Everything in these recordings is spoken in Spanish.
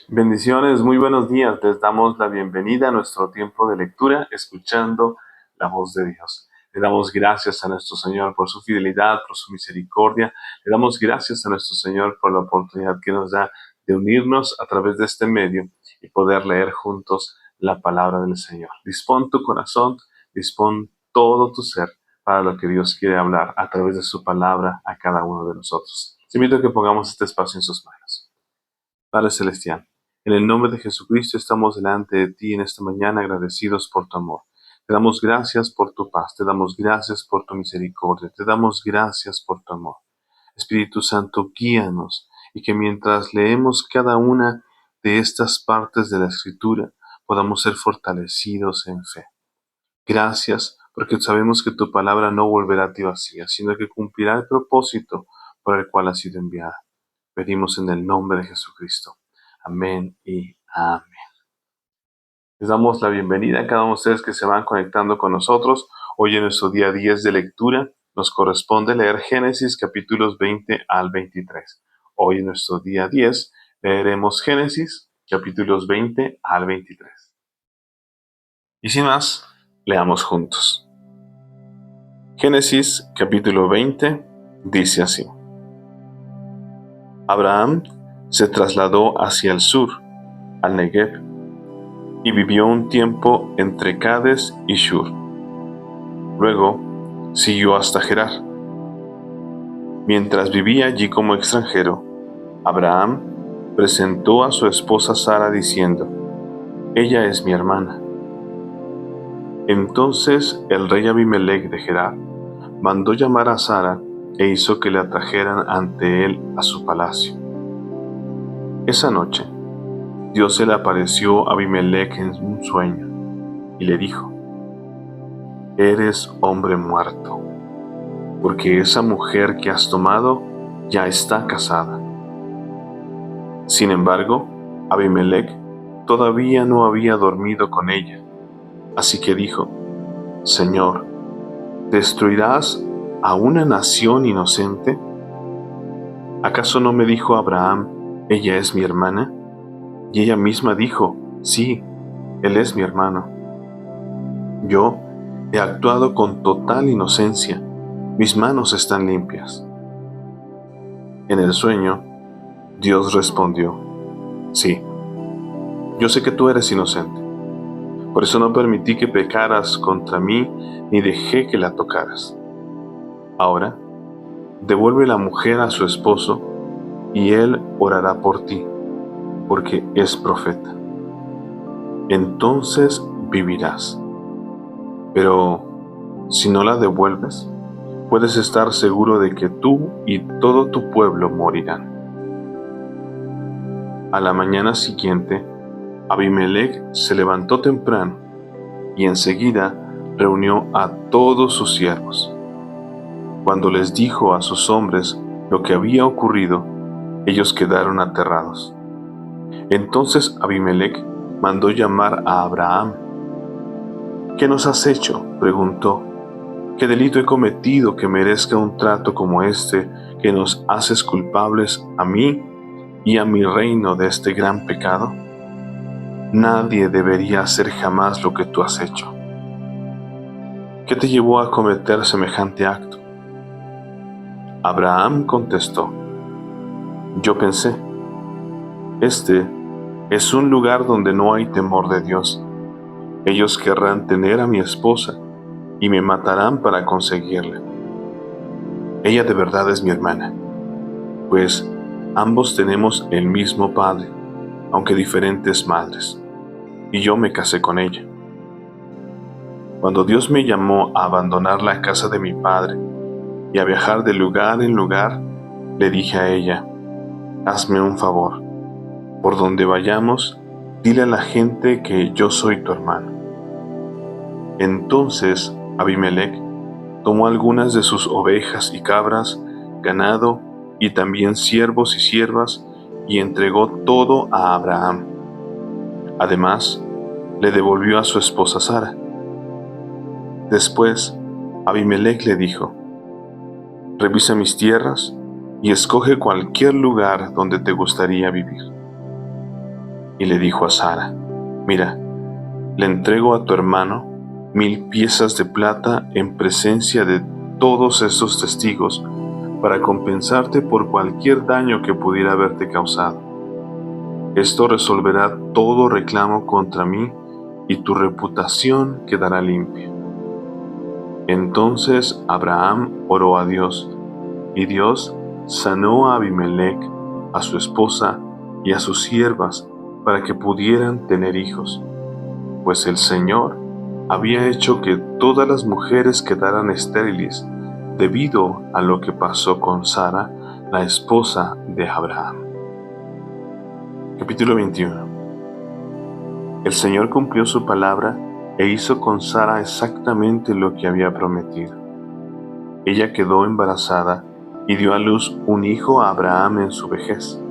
Bendiciones, muy buenos días. Les damos la bienvenida a nuestro tiempo de lectura, escuchando la voz de Dios. Le damos gracias a nuestro Señor por su fidelidad, por su misericordia. Le damos gracias a nuestro Señor por la oportunidad que nos da de unirnos a través de este medio y poder leer juntos la palabra del Señor. Dispón tu corazón, dispón todo tu ser para lo que Dios quiere hablar a través de su palabra a cada uno de nosotros. Te invito a que pongamos este espacio en sus manos. Padre Celestial, en el nombre de Jesucristo estamos delante de ti en esta mañana agradecidos por tu amor. Te damos gracias por tu paz, te damos gracias por tu misericordia, te damos gracias por tu amor. Espíritu Santo, guíanos y que mientras leemos cada una de estas partes de la Escritura podamos ser fortalecidos en fe. Gracias porque sabemos que tu palabra no volverá a ti vacía, sino que cumplirá el propósito por el cual ha sido enviada. Pedimos en el nombre de Jesucristo. Amén y amén. Les damos la bienvenida a cada uno de ustedes que se van conectando con nosotros. Hoy en nuestro día 10 de lectura nos corresponde leer Génesis capítulos 20 al 23. Hoy en nuestro día 10 leeremos Génesis capítulos 20 al 23. Y sin más, leamos juntos. Génesis capítulo 20 dice así. Abraham se trasladó hacia el sur, al Negev, y vivió un tiempo entre Cades y Shur. Luego siguió hasta Gerar. Mientras vivía allí como extranjero, Abraham presentó a su esposa Sara diciendo: «Ella es mi hermana». Entonces el rey Abimelech de Gerar mandó llamar a Sara e hizo que la trajeran ante él a su palacio. Esa noche, Dios se le apareció a Abimelech en un sueño y le dijo: «Eres hombre muerto, porque esa mujer que has tomado ya está casada». Sin embargo, Abimelech todavía no había dormido con ella, así que dijo: «Señor, ¿destruirás a una nación inocente? ¿Acaso no me dijo Abraham, ella es mi hermana? Y ella misma dijo, sí, él es mi hermano. Yo he actuado con total inocencia, mis manos están limpias». En el sueño, Dios respondió: «Sí, yo sé que tú eres inocente, por eso no permití que pecaras contra mí ni dejé que la tocaras. Ahora, devuelve la mujer a su esposo y él orará por ti, porque es profeta. Entonces vivirás. Pero si no la devuelves, puedes estar seguro de que tú y todo tu pueblo morirán». A la mañana siguiente, Abimelech se levantó temprano y enseguida reunió a todos sus siervos. Cuando les dijo a sus hombres lo que había ocurrido, ellos quedaron aterrados. Entonces Abimelech mandó llamar a Abraham. «¿Qué nos has hecho?», preguntó. «¿Qué delito he cometido que merezca un trato como este, que nos haces culpables a mí y a mi reino de este gran pecado? Nadie debería hacer jamás lo que tú has hecho. ¿Qué te llevó a cometer semejante acto?». Abraham contestó: «Yo pensé, este es un lugar donde no hay temor de Dios. Ellos querrán tener a mi esposa y me matarán para conseguirla. Ella de verdad es mi hermana, pues ambos tenemos el mismo padre, aunque diferentes madres, y yo me casé con ella. Cuando Dios me llamó a abandonar la casa de mi padre y a viajar de lugar en lugar, le dije a ella: «Hazme un favor, por donde vayamos, dile a la gente que yo soy tu hermano». Entonces Abimelech tomó algunas de sus ovejas y cabras, ganado y también siervos y siervas, y entregó todo a Abraham. Además, le devolvió a su esposa Sara. Después, Abimelech le dijo: «Revisa mis tierras y escoge cualquier lugar donde te gustaría vivir». y le dijo a Sara: Mira, le entrego a tu hermano 1000 piezas de plata en presencia de todos estos testigos para compensarte por cualquier daño que pudiera haberte causado. Esto resolverá todo reclamo contra mí y tu reputación quedará limpia. Entonces Abraham oró a Dios, y Dios sanó a Abimelec, a su esposa y a sus siervas para que pudieran tener hijos, pues el Señor había hecho que todas las mujeres quedaran estériles debido a lo que pasó con Sara, la esposa de Abraham. Capítulo 21. El Señor cumplió su palabra e hizo con Sara exactamente lo que había prometido. Ella quedó embarazada y dio a luz un hijo a Abraham en su vejez.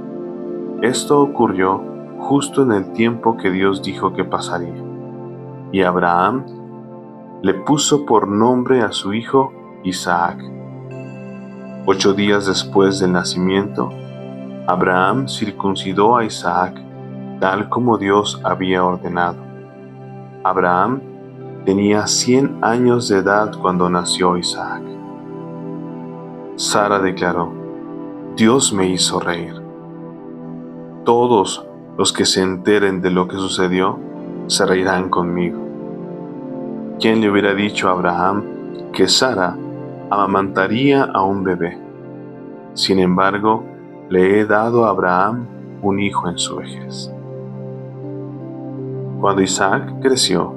Esto ocurrió justo en el tiempo que Dios dijo que pasaría. Y Abraham le puso por nombre a su hijo Isaac. 8 días después del nacimiento, Abraham circuncidó a Isaac, tal como Dios había ordenado. Abraham tenía 100 años de edad cuando nació Isaac. Sara declaró: Dios me hizo reír. Todos los que se enteren de lo que sucedió se reirán conmigo. ¿Quién le hubiera dicho a Abraham que Sara amamantaría a un bebé? Sin embargo, le he dado a Abraham un hijo en su vejez. Cuando Isaac creció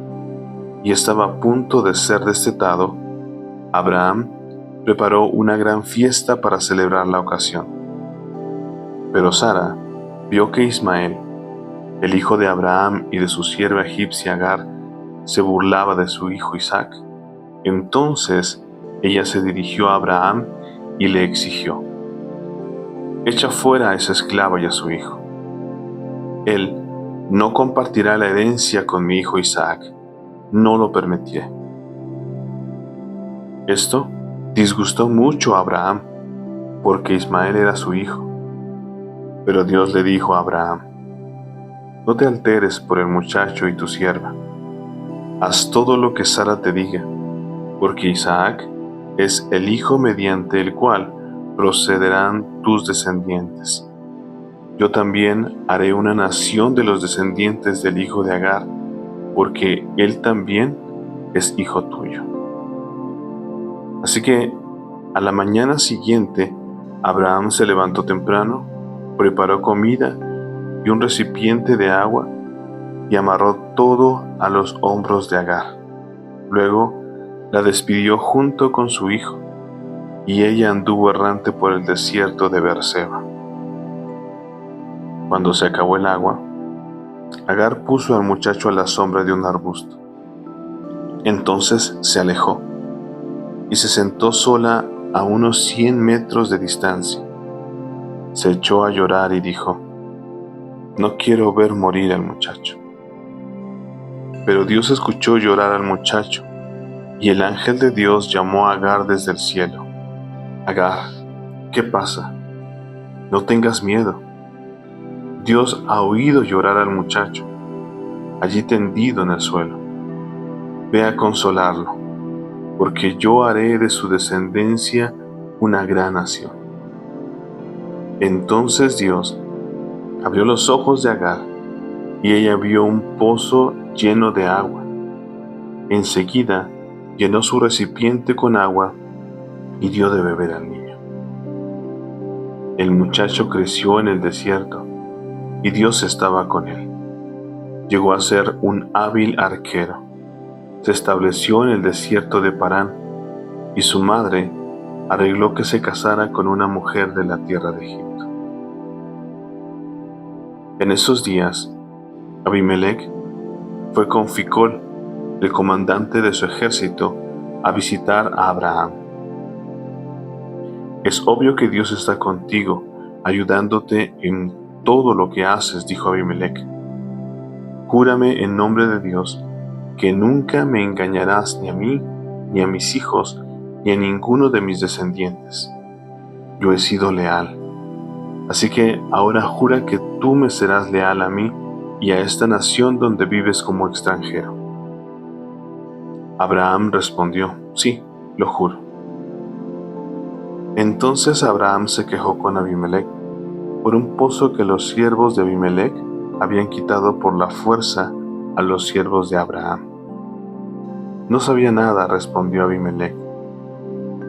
y estaba a punto de ser destetado, Abraham preparó una gran fiesta para celebrar la ocasión. Pero Sara vio que Ismael, el hijo de Abraham y de su sierva egipcia Agar, se burlaba de su hijo Isaac. Entonces ella se dirigió a Abraham y le exigió: Echa fuera a esa esclava y a su hijo. Él no compartirá la herencia con mi hijo Isaac, no lo permitiré. Esto disgustó mucho a Abraham, porque Ismael era su hijo. Pero Dios le dijo a Abraham: No te alteres por el muchacho y tu sierva. Haz todo lo que Sara te diga, porque Isaac es el hijo mediante el cual procederán tus descendientes. Yo también haré una nación de los descendientes del hijo de Agar, porque él también es hijo tuyo. Así que a la mañana siguiente, Abraham se levantó temprano, preparó comida y un recipiente de agua y amarró todo a los hombros de Agar. Luego la despidió junto con su hijo, y ella anduvo errante por el desierto de Beerseba. Cuando se acabó el agua, Agar puso al muchacho a la sombra de un arbusto. Entonces se alejó y se sentó sola a unos 100 metros de distancia. Se echó a llorar y dijo: No quiero ver morir al muchacho. Pero Dios escuchó llorar al muchacho, y el ángel de Dios llamó a Agar desde el cielo: Agar, ¿qué pasa? No tengas miedo. Dios ha oído llorar al muchacho, allí tendido en el suelo. Ve a consolarlo, porque yo haré de su descendencia una gran nación. Entonces Dios abrió los ojos de Agar, y ella vio un pozo lleno de agua. Enseguida llenó su recipiente con agua y dio de beber al niño. El muchacho creció en el desierto, y Dios estaba con él. Llegó a ser un hábil arquero. Se estableció en el desierto de Parán, y su madre arregló que se casara con una mujer de la tierra de Egipto. En esos días, Abimelec fue con Ficol, el comandante de su ejército, a visitar a Abraham. Es obvio que Dios está contigo, ayudándote en todo lo que haces, dijo Abimelec. Júrame en nombre de Dios que nunca me engañarás ni a mí, ni a mis hijos, ni a ninguno de mis descendientes. Yo he sido leal. Así que ahora jura que tú me serás leal a mí y a esta nación donde vives como extranjero? Abraham respondió: sí, lo juro. Entonces Abraham se quejó con Abimelec por un pozo que los siervos de Abimelec habían quitado por la fuerza a los siervos de Abraham. No sabía nada, respondió Abimelec.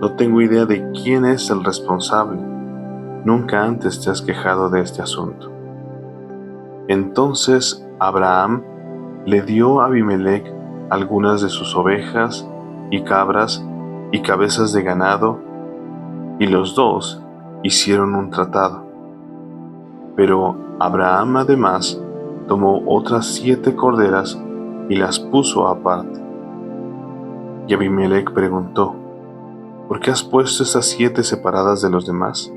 No tengo idea de quién es el responsable. Nunca antes te has quejado de este asunto. Entonces Abraham le dio a Abimelec algunas de sus ovejas y cabras y cabezas de ganado, y los dos hicieron un tratado. Pero Abraham además tomó otras 7 corderas y las puso aparte. Y Abimelec preguntó: ¿por qué has puesto estas 7 separadas de los demás?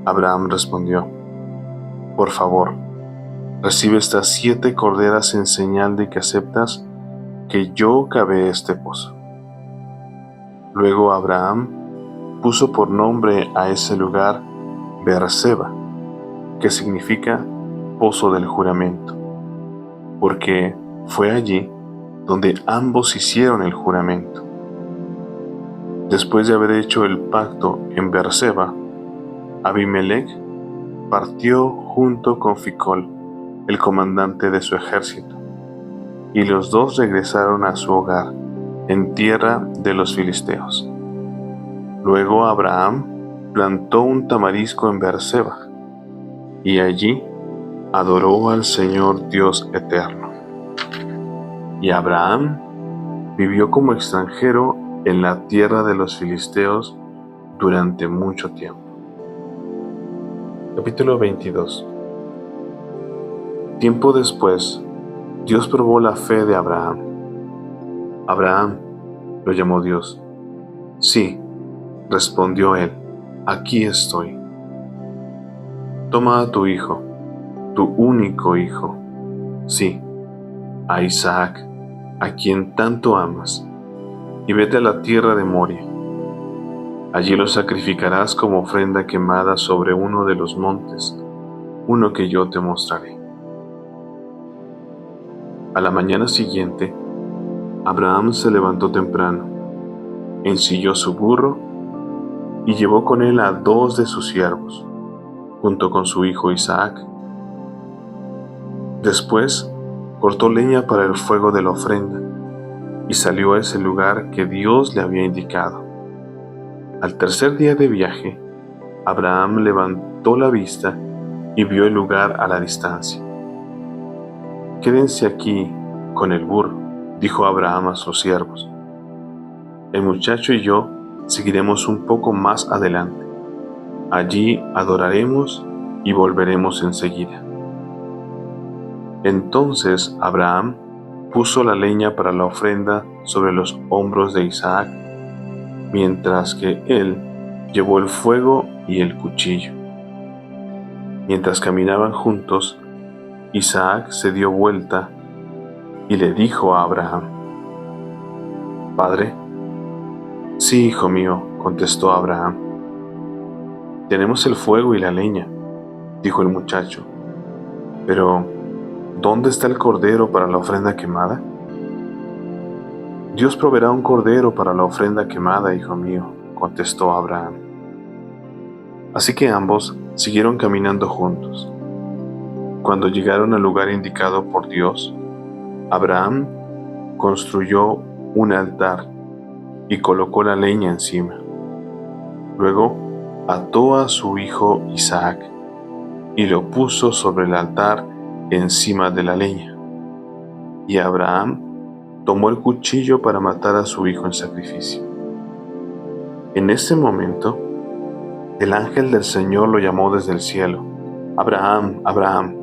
Abraham respondió: por favor, recibe estas 7 corderas en señal de que aceptas que yo cavé este pozo. Luego Abraham puso por nombre a ese lugar Beerseba, que significa pozo del juramento, porque fue allí donde ambos hicieron el juramento. Después de haber hecho el pacto en Beerseba, Abimelec partió junto con Ficol, el comandante de su ejército, y los dos regresaron a su hogar en tierra de los filisteos. Luego Abraham plantó un tamarisco en Beerseba, y allí adoró al Señor Dios eterno. Y Abraham vivió como extranjero en la tierra de los filisteos durante mucho tiempo. Capítulo 22. Tiempo después, Dios probó la fe de Abraham. Abraham, lo llamó Dios. Sí, respondió él, aquí estoy. Toma a tu hijo, tu único hijo, sí, a Isaac, a quien tanto amas, y vete a la tierra de Moria. Allí lo sacrificarás como ofrenda quemada sobre uno de los montes, uno que yo te mostraré. A la mañana siguiente, Abraham se levantó temprano, ensilló su burro y llevó con él a 2 de sus siervos, junto con su hijo Isaac. Después cortó leña para el fuego de la ofrenda y salió a ese lugar que Dios le había indicado. Al tercer día de viaje, Abraham levantó la vista y vio el lugar a la distancia. Quédense aquí con el burro, dijo Abraham a sus siervos. El muchacho y yo seguiremos un poco más adelante. Allí adoraremos y volveremos enseguida. Entonces Abraham puso la leña para la ofrenda sobre los hombros de Isaac, mientras que él llevó el fuego y el cuchillo. Mientras caminaban juntos, Isaac se dio vuelta y le dijo a Abraham: «Padre». «Sí, hijo mío», contestó Abraham. «Tenemos el fuego y la leña», dijo el muchacho. «Pero, ¿dónde está el cordero para la ofrenda quemada?» «Dios proveerá un cordero para la ofrenda quemada, hijo mío», contestó Abraham. Así que ambos siguieron caminando juntos. Cuando llegaron al lugar indicado por Dios, Abraham construyó un altar y colocó la leña encima. Luego ató a su hijo Isaac y lo puso sobre el altar encima de la leña. Y Abraham tomó el cuchillo para matar a su hijo en sacrificio. En ese momento, el ángel del Señor lo llamó desde el cielo: «Abraham, Abraham».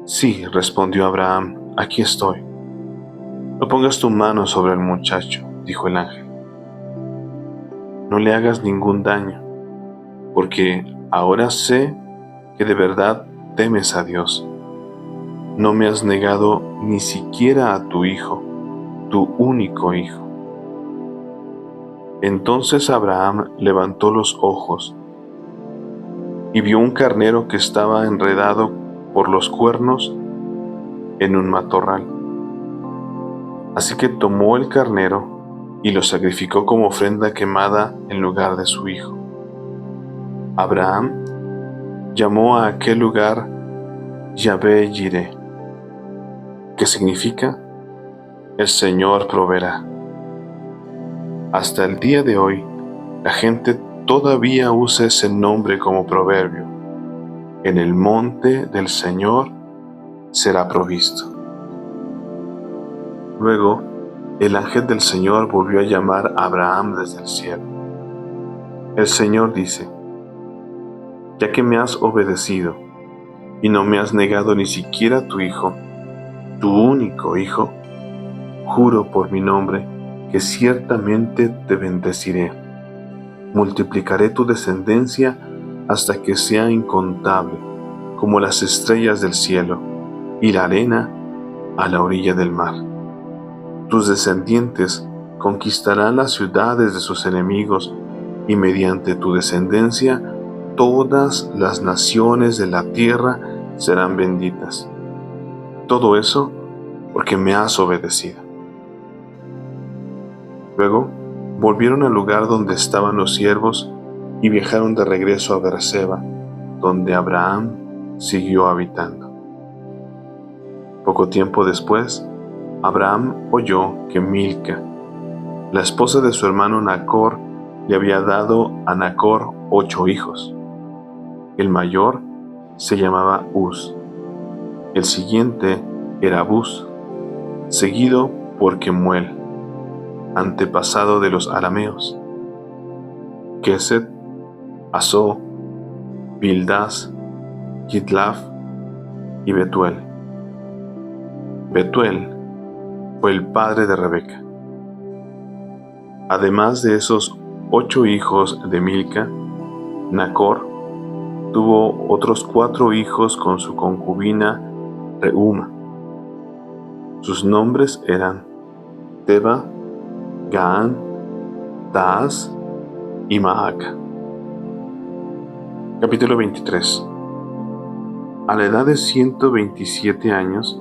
«Sí», respondió Abraham, «aquí estoy». «No pongas tu mano sobre el muchacho», dijo el ángel. «No le hagas ningún daño, porque ahora sé que de verdad temes a Dios. No me has negado ni siquiera a tu hijo, tu único hijo». Entonces Abraham levantó los ojos y vio un carnero que estaba enredado por los cuernos en un matorral. Así que tomó el carnero y lo sacrificó como ofrenda quemada en lugar de su hijo. Abraham llamó a aquel lugar Yahvé Jireh, que significa el Señor proveerá. Hasta el día de hoy, la gente todavía usa ese nombre como proverbio. En el monte del Señor será provisto. Luego, el ángel del Señor volvió a llamar a Abraham desde el cielo. El Señor dice: ya que me has obedecido y no me has negado ni siquiera tu hijo, tu único hijo, juro por mi nombre que ciertamente te bendeciré. Multiplicaré tu descendencia hasta que sea incontable, como las estrellas del cielo y la arena a la orilla del mar. Tus descendientes conquistarán las ciudades de sus enemigos, y mediante tu descendencia todas las naciones de la tierra serán benditas. Todo eso porque me has obedecido. Luego volvieron al lugar donde estaban los siervos y viajaron de regreso a Beerseba, donde Abraham siguió habitando. Poco tiempo después, Abraham oyó que Milca, la esposa de su hermano Nacor, le había dado a Nacor 8 hijos. El mayor se llamaba Uz, el siguiente era Buz, seguido por Kemuel, antepasado de los arameos, Keset, Asó, Pildas, Kitlaf y Betuel. Betuel fue el padre de Rebeca. Además de esos 8 hijos de Milca, Nacor tuvo otros 4 hijos con su concubina Reúma. Sus nombres eran Teba, Gaán, Taas y Maaca. Capítulo 23. A la edad de 127 años,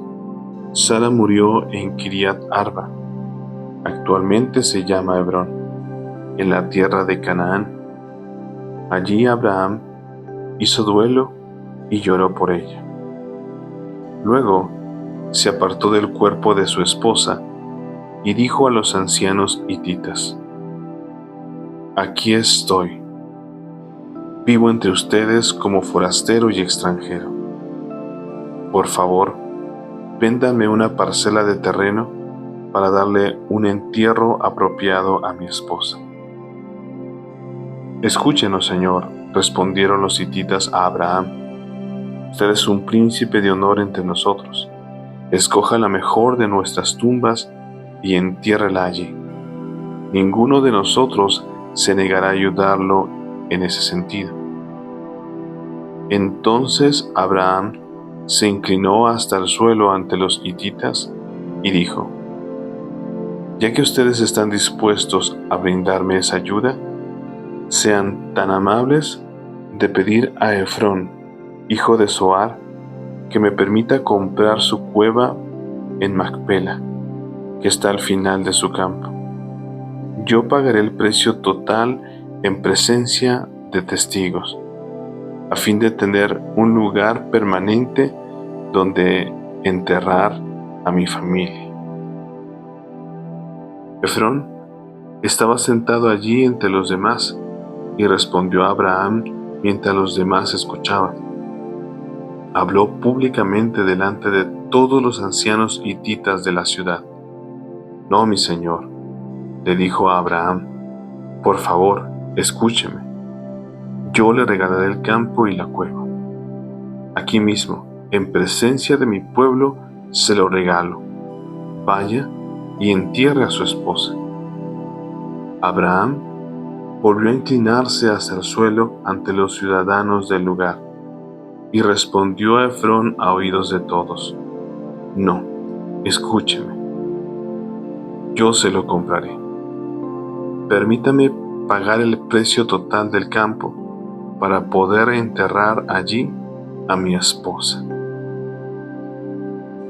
Sara murió en Kiriat Arba, actualmente se llama Hebrón, en la tierra de Canaán. Allí Abraham hizo duelo y lloró por ella. Luego se apartó del cuerpo de su esposa y dijo a los ancianos hititas: aquí estoy, vivo entre ustedes como forastero y extranjero. Por favor, véndame una parcela de terreno para darle un entierro apropiado a mi esposa. Escúchenos, Señor, respondieron los hititas a Abraham. Usted es un príncipe de honor entre nosotros. Escoja la mejor de nuestras tumbas y entiérrela allí. Ninguno de nosotros se negará a ayudarlo en ese sentido. Entonces Abraham se inclinó hasta el suelo ante los hititas y dijo: ya que ustedes están dispuestos a brindarme esa ayuda, sean tan amables de pedir a Efrón, hijo de Zohar, que me permita comprar su cueva en Macpela, que está al final de su campo. Yo pagaré el precio total en presencia de testigos, a fin de tener un lugar permanente donde enterrar a mi familia. Efrón estaba sentado allí entre los demás y respondió a Abraham mientras los demás escuchaban. Habló públicamente delante de todos los ancianos hititas de la ciudad. No, mi señor, le dijo a Abraham, por favor, escúcheme. Yo le regalaré el campo y la cueva. Aquí mismo, en presencia de mi pueblo, se lo regalo. Vaya y entierre a su esposa. Abraham volvió a inclinarse hacia el suelo ante los ciudadanos del lugar y respondió a Efrón a oídos de todos: no, escúcheme. Yo se lo compraré. Permítame pagar el precio total del campo para poder enterrar allí a mi esposa.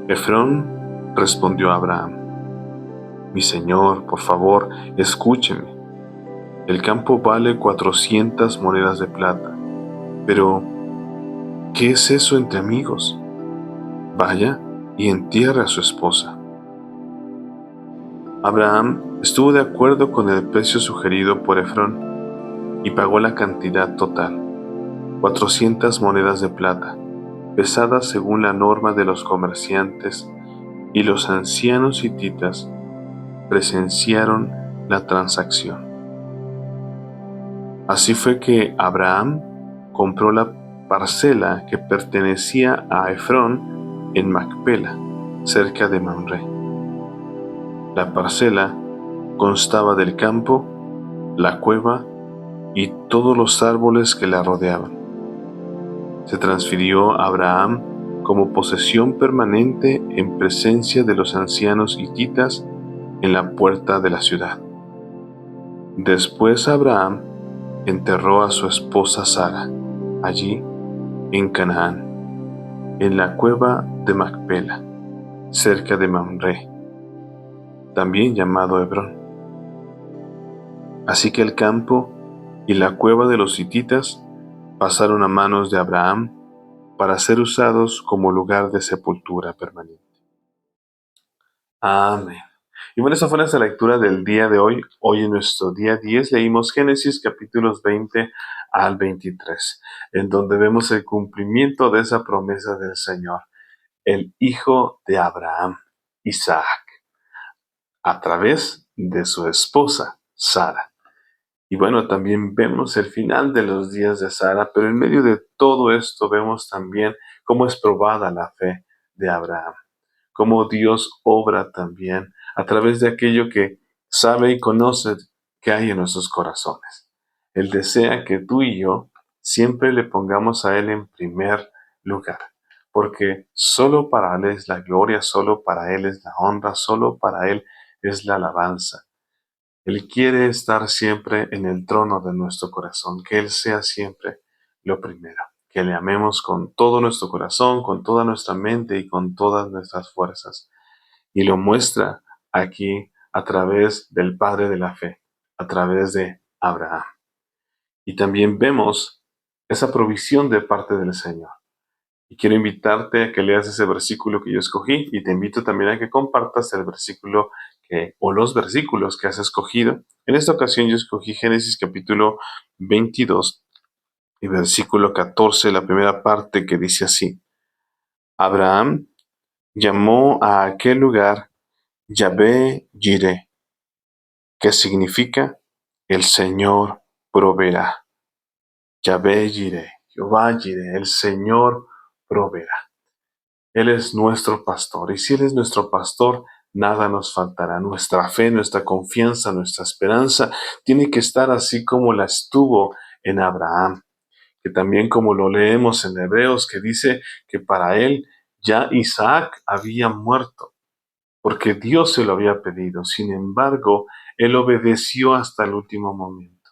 Efrón respondió a Abraham: Mi señor, por favor, escúcheme. El campo vale 400 monedas de plata, pero ¿qué es eso entre amigos? Vaya y entierre a su esposa. Abraham estuvo de acuerdo con el precio sugerido por Efrón y pagó la cantidad total, 400 monedas de plata, pesadas según la norma de los comerciantes, y los ancianos hititas presenciaron la transacción. Así fue que Abraham compró la parcela que pertenecía a Efrón en Macpela, cerca de Mamre. La parcela constaba del campo, la cueva y todos los árboles que la rodeaban. Se transfirió a Abraham como posesión permanente en presencia de los ancianos hititas en la puerta de la ciudad. Después Abraham enterró a su esposa Sara, allí en Canaán, en la cueva de Macpela, cerca de Mamre, también llamado Hebrón. Así que el campo y la cueva de los hititas pasaron a manos de Abraham para ser usados como lugar de sepultura permanente. Amén. Y bueno, esa fue nuestra lectura del día de hoy. Hoy en nuestro día 10 leímos Génesis capítulos 20 al 23, en donde vemos el cumplimiento de esa promesa del Señor, el hijo de Abraham, Isaac, a través de su esposa, Sara. Y bueno, también vemos el final de los días de Sara, pero en medio de todo esto vemos también cómo es probada la fe de Abraham, cómo Dios obra también a través de aquello que sabe y conoce que hay en nuestros corazones. Él desea que tú y yo siempre le pongamos a Él en primer lugar, porque solo para Él es la gloria, solo para Él es la honra, solo para Él es la alabanza. Él quiere estar siempre en el trono de nuestro corazón, que Él sea siempre lo primero, que le amemos con todo nuestro corazón, con toda nuestra mente y con todas nuestras fuerzas. Y lo muestra aquí a través del Padre de la fe, a través de Abraham. Y también vemos esa provisión de parte del Señor. Y quiero invitarte a que leas ese versículo que yo escogí, y te invito también a que compartas el versículo o los versículos que has escogido. En esta ocasión yo escogí Génesis capítulo 22 y versículo 14, la primera parte, que dice así: Abraham llamó a aquel lugar Yahvé Jireh, que significa el Señor proveerá. Yahvé Jireh, Jehová Jireh, el Señor proveerá. Él es nuestro pastor, y si Él es nuestro pastor, nada nos faltará. Nuestra fe, nuestra confianza, nuestra esperanza tiene que estar así como la estuvo en Abraham, que también como lo leemos en Hebreos, que dice que para él ya Isaac había muerto, porque Dios se lo había pedido. Sin embargo, él obedeció hasta el último momento,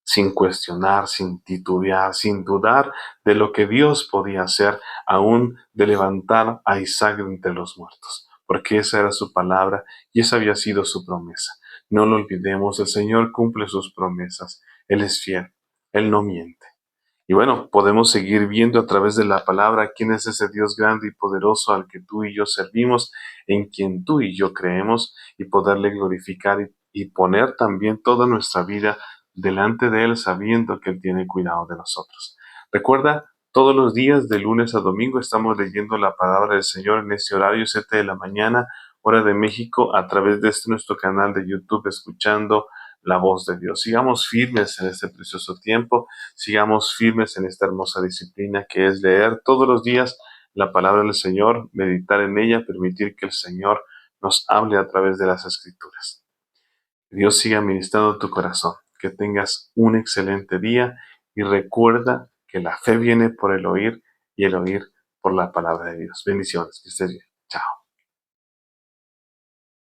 sin cuestionar, sin titubear, sin dudar de lo que Dios podía hacer, aún de levantar a Isaac de entre los muertos, porque esa era su palabra y esa había sido su promesa. No lo olvidemos, el Señor cumple sus promesas, Él es fiel, Él no miente. Y bueno, podemos seguir viendo a través de la palabra quién es ese Dios grande y poderoso al que tú y yo servimos, en quien tú y yo creemos, y poderle glorificar y poner también toda nuestra vida delante de Él, sabiendo que Él tiene cuidado de nosotros. Recuerda, todos los días de lunes a domingo estamos leyendo la palabra del Señor en este horario, 7 de la mañana, hora de México, a través de nuestro canal de YouTube, escuchando la voz de Dios. Sigamos firmes en este precioso tiempo, sigamos firmes en esta hermosa disciplina que es leer todos los días la palabra del Señor, meditar en ella, permitir que el Señor nos hable a través de las Escrituras. Que Dios siga ministrando tu corazón, que tengas un excelente día, y recuerda que la fe viene por el oír y el oír por la palabra de Dios. Bendiciones, que estés bien. Chao.